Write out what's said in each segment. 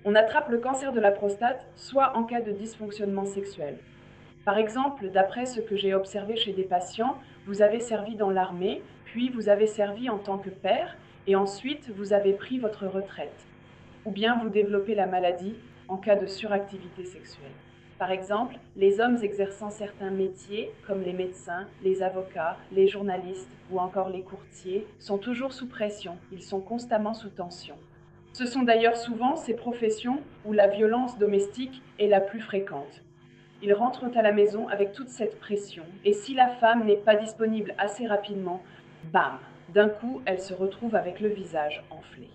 On attrape le cancer de la prostate soit en cas de dysfonctionnement sexuel. Par exemple, d'après ce que j'ai observé chez des patients, vous avez servi dans l'armée, puis vous avez servi en tant que père, et ensuite vous avez pris votre retraite. Ou bien vous développez la maladie en cas de suractivité sexuelle. Par exemple, les hommes exerçant certains métiers, comme les médecins, les avocats, les journalistes ou encore les courtiers, sont toujours sous pression, ils sont constamment sous tension. Ce sont d'ailleurs souvent ces professions où la violence domestique est la plus fréquente. Ils rentrent à la maison avec toute cette pression, et si la femme n'est pas disponible assez rapidement, bam, d'un coup, elle se retrouve avec le visage enflé.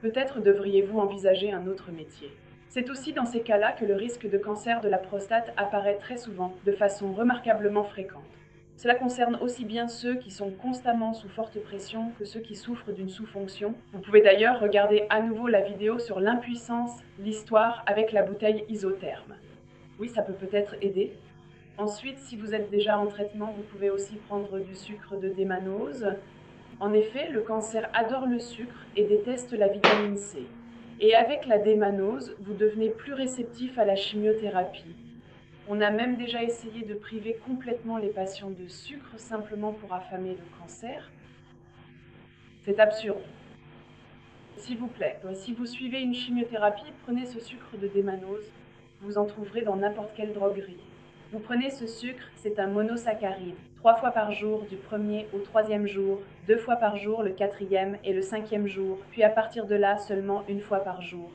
Peut-être devriez-vous envisager un autre métier. C'est aussi dans ces cas-là que le risque de cancer de la prostate apparaît très souvent, de façon remarquablement fréquente. Cela concerne aussi bien ceux qui sont constamment sous forte pression que ceux qui souffrent d'une sous-fonction. Vous pouvez d'ailleurs regarder à nouveau la vidéo sur l'impuissance, l'histoire avec la bouteille isotherme. Oui, ça peut peut-être aider. Ensuite, si vous êtes déjà en traitement, vous pouvez aussi prendre du sucre de démanose. En effet, le cancer adore le sucre et déteste la vitamine C. Et avec la démanose, vous devenez plus réceptif à la chimiothérapie. On a même déjà essayé de priver complètement les patients de sucre simplement pour affamer le cancer. C'est absurde. S'il vous plaît, si vous suivez une chimiothérapie, prenez ce sucre de démanose. Vous en trouverez dans n'importe quelle droguerie. Vous prenez ce sucre, c'est un monosaccharide. 3 fois par jour du premier au 3e jour, 2 fois par jour le 4e et le 5e jour, puis à partir de là seulement 1 fois par jour.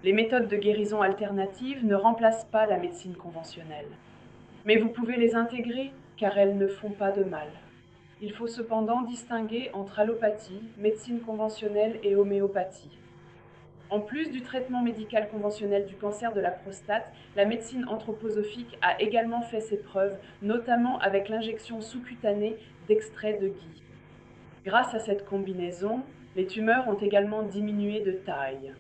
Les méthodes de guérison alternatives ne remplacent pas la médecine conventionnelle. Mais vous pouvez les intégrer car elles ne font pas de mal. Il faut cependant distinguer entre allopathie, médecine conventionnelle et homéopathie. En plus du traitement médical conventionnel du cancer de la prostate, la médecine anthroposophique a également fait ses preuves, notamment avec l'injection sous-cutanée d'extrait de gui. Grâce à cette combinaison, les tumeurs ont également diminué de taille.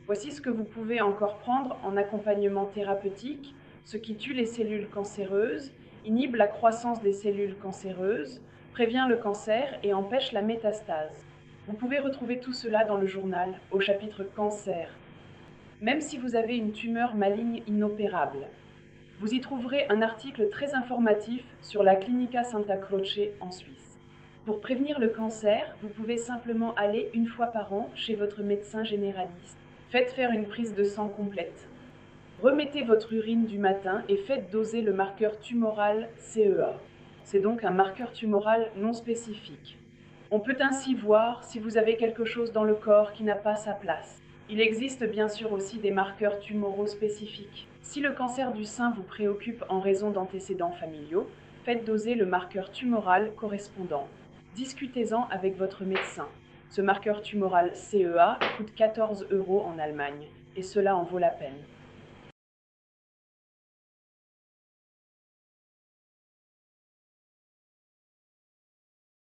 Voici ce que vous pouvez encore prendre en accompagnement thérapeutique, ce qui tue les cellules cancéreuses, inhibe la croissance des cellules cancéreuses, prévient le cancer et empêche la métastase. Vous pouvez retrouver tout cela dans le journal, au chapitre Cancer. Même si vous avez une tumeur maligne inopérable, vous y trouverez un article très informatif sur la Clinica Santa Croce en Suisse. Pour prévenir le cancer, vous pouvez simplement aller 1 fois par an chez votre médecin généraliste. Faites faire une prise de sang complète. Remettez votre urine du matin et faites doser le marqueur tumoral CEA. C'est donc un marqueur tumoral non spécifique. On peut ainsi voir si vous avez quelque chose dans le corps qui n'a pas sa place. Il existe bien sûr aussi des marqueurs tumoraux spécifiques. Si le cancer du sein vous préoccupe en raison d'antécédents familiaux, faites doser le marqueur tumoral correspondant. Discutez-en avec votre médecin. Ce marqueur tumoral CEA coûte 14 € en Allemagne, et cela en vaut la peine.